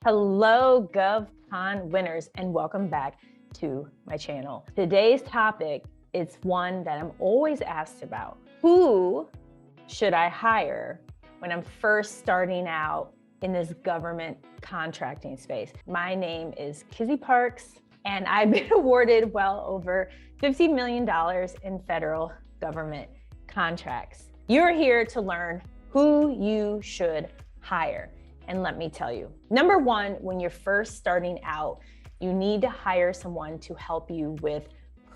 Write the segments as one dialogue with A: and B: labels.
A: Hello, GovCon winners, and welcome back to my channel. Today's topic is one that I'm always asked about. Who should I hire when I'm first starting out in this government contracting space? My name is Kizzy Parks, and I've been awarded well over $50 million in federal government contracts. You're here to learn who you should hire. And let me tell you, number one, when you're first starting out, you need to hire someone to help you with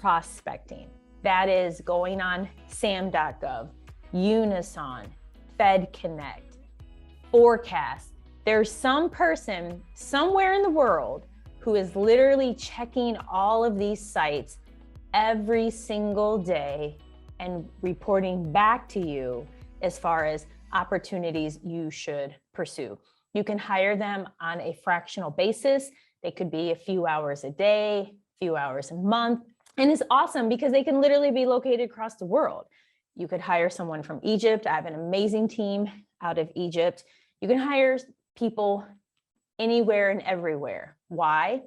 A: prospecting. That is going on SAM.GOV, Unison, Fed Connect, Forecast. There's some person somewhere in the world who is literally checking all of these sites every single day and reporting back to you as far as opportunities you should pursue. You can hire them on a fractional basis. They could be a few hours a day, a few hours a month. And it's awesome because they can literally be located across the world. You could hire someone from Egypt. I have an amazing team out of Egypt. You can hire people anywhere and everywhere. Why?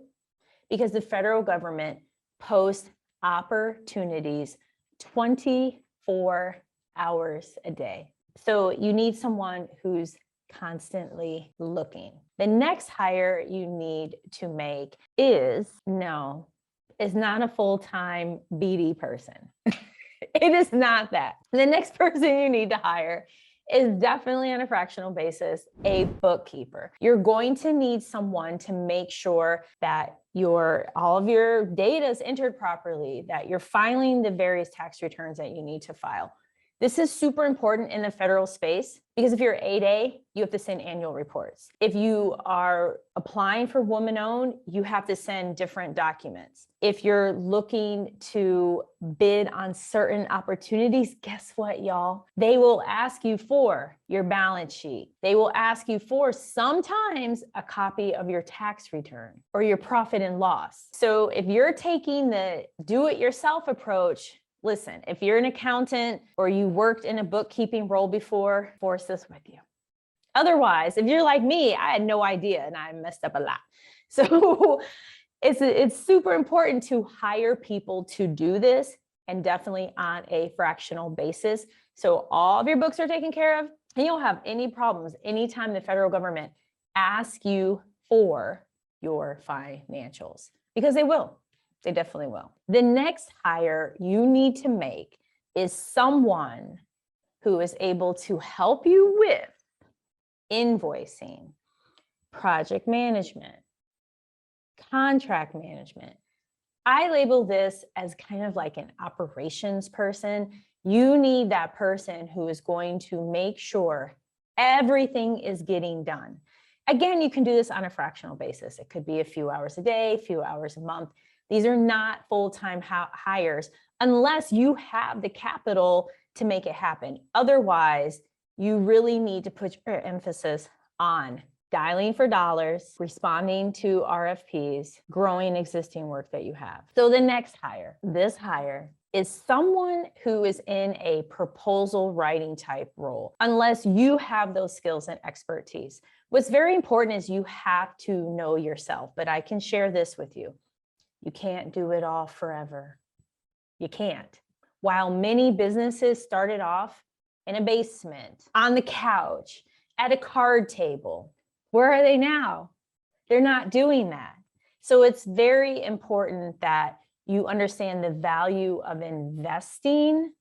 A: Because the federal government posts opportunities 24 hours a day. So you need someone who's constantly looking. The next hire you need to make is not a full-time BD person. It is not that. The next person you need to hire is definitely on a fractional basis, a bookkeeper. You're going to need someone to make sure that all of your data is entered properly, that you're filing the various tax returns that you need to file. This is super important in the federal space because if you're 8A, you have to send annual reports. If you are applying for woman-owned, you have to send different documents. If you're looking to bid on certain opportunities, guess what, y'all? They will ask you for your balance sheet. They will ask you for sometimes a copy of your tax return or your profit and loss. So if you're taking the do-it-yourself approach, listen, if you're an accountant or you worked in a bookkeeping role before, force this with you. Otherwise, if you're like me, I had no idea and I messed up a lot. So it's super important to hire people to do this, and definitely on a fractional basis. So all of your books are taken care of and you don't have any problems anytime the federal government asks you for your financials, because they will. They definitely will. The next hire you need to make is someone who is able to help you with invoicing, project management, contract management. I label this as kind of like an operations person. You need that person who is going to make sure everything is getting done. Again, you can do this on a fractional basis. It could be a few hours a day, a few hours a month. These are not full-time hires unless you have the capital to make it happen. Otherwise, you really need to put your emphasis on dialing for dollars, responding to RFPs, growing existing work that you have. So the next hire, this hire is someone who is in a proposal writing type role, unless you have those skills and expertise. What's very important is you have to know yourself, but I can share this with you. You can't do it all forever. You can't. While many businesses started off in a basement, on the couch, at a card table, where are they now? They're not doing that. So it's very important that you understand the value of investing,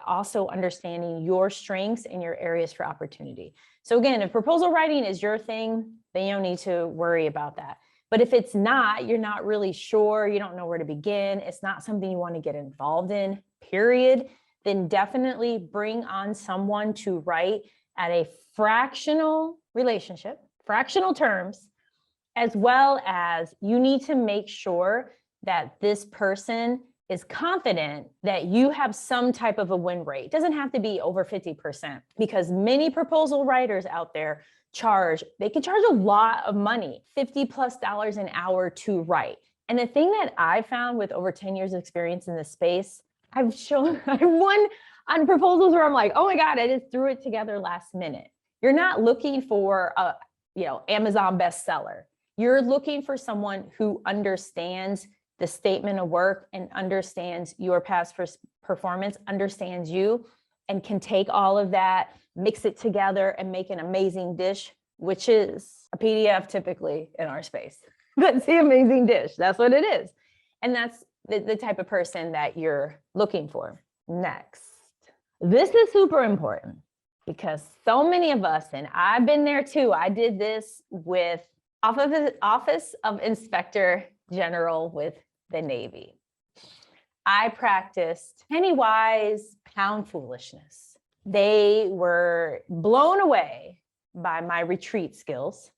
A: also understanding your strengths and your areas for opportunity. So again, if proposal writing is your thing, then you don't need to worry about that. But if it's not, you're not really sure, you don't know where to begin, it's not something you want to get involved in, period, then definitely bring on someone to write at a fractional relationship, fractional terms, as well as you need to make sure that this person is confident that you have some type of a win rate. It doesn't have to be over 50%, because many proposal writers out there they can charge a lot of money, $50+ an hour to write. And the thing that I found with over 10 years of experience in this space, I won on proposals where I'm like, oh my God, I just threw it together last minute. You're not looking for Amazon bestseller. You're looking for someone who understands the statement of work and understands your past performance, understands you, and can take all of that, mix it together, and make an amazing dish, which is a PDF typically in our space. That's the amazing dish. That's what it is. And that's the type of person that you're looking for. Next, this is super important because so many of us, and I've been there too, I did this with Office of Inspector General with the Navy. I practiced penny wise, pound foolishness. They were blown away by my retreat skills.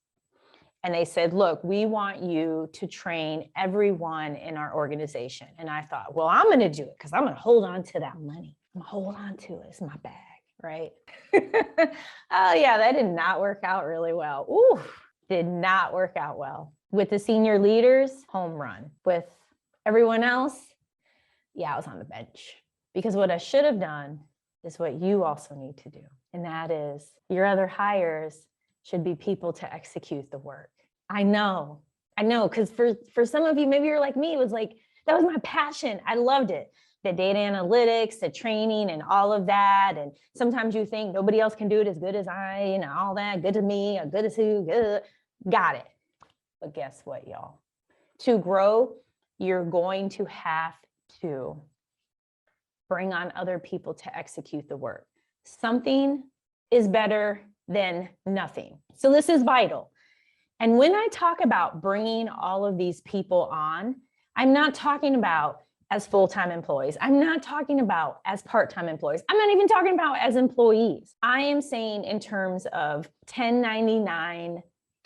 A: And they said, look, we want you to train everyone in our organization. And I thought, well, I'm going to do it because I'm going to hold on to that money. I'm going to hold on to it. It's my bag, right? Oh, yeah, that did not work out really well. Ooh, did not work out well. With the senior leaders, home run. With everyone else, yeah, I was on the bench. Because what I should have done is what you also need to do. And that is your other hires should be people to execute the work. I know, because for some of you, maybe you're like me, it was like, that was my passion. I loved it. The data analytics, the training and all of that. And sometimes you think nobody else can do it as good as I, all that, good to me, or good as who, good. Got it. But guess what, y'all? To grow, you're going to have to bring on other people to execute the work. Something is better than nothing. So this is vital. And when I talk about bringing all of these people on, I'm not talking about as full-time employees. I'm not talking about as part-time employees. I'm not even talking about as employees. I am saying in terms of 1099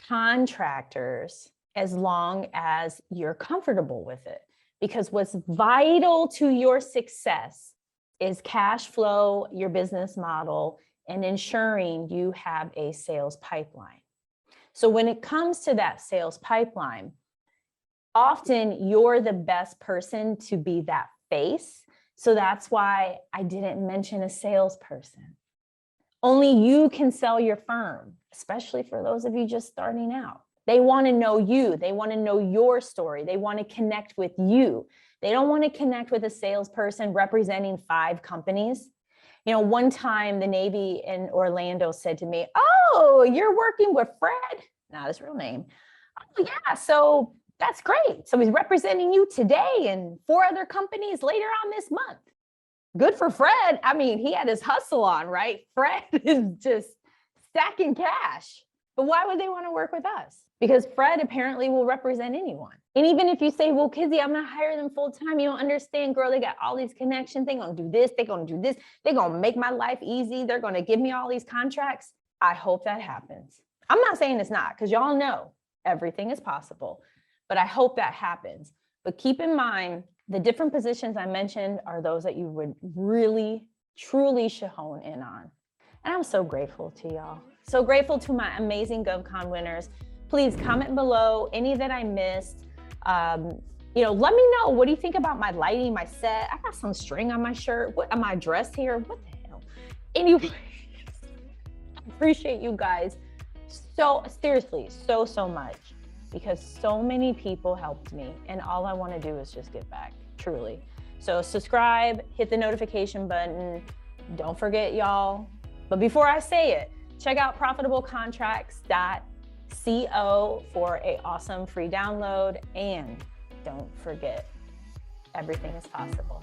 A: contractors, as long as you're comfortable with it. Because what's vital to your success is cash flow, your business model, and ensuring you have a sales pipeline. So when it comes to that sales pipeline, often you're the best person to be that face. So that's why I didn't mention a salesperson. Only you can sell your firm, especially for those of you just starting out. They want to know you. They want to know your story. They want to connect with you. They don't want to connect with a salesperson representing 5 companies. One time the Navy in Orlando said to me, oh, you're working with Fred, not his real name. Oh yeah, so that's great. So he's representing you today and 4 other companies later on this month. Good for Fred. I mean, he had his hustle on, right? Fred is just stacking cash. But why would they want to work with us? Because Fred apparently will represent anyone. And even if you say, well, Kizzy, I'm going to hire them full time. You don't understand, girl. They got all these connections. They're going to do this. They're going to do this. They're going to make my life easy. They're going to give me all these contracts. I hope that happens. I'm not saying it's not, because y'all know everything is possible. But I hope that happens. But keep in mind, the different positions I mentioned are those that you would really, truly should hone in on. And I'm so grateful to y'all. So grateful to my amazing GovCon winners. Please comment below any that I missed. Let me know, what do you think about my lighting, my set? I got some string on my shirt. What am I dressed here? What the hell? Anyway, I appreciate you guys so seriously, so much, because so many people helped me and all I want to do is just give back, truly. So subscribe, hit the notification button. Don't forget, y'all. But before I say it, check out profitablecontracts.co for an awesome free download. And don't forget, everything is possible.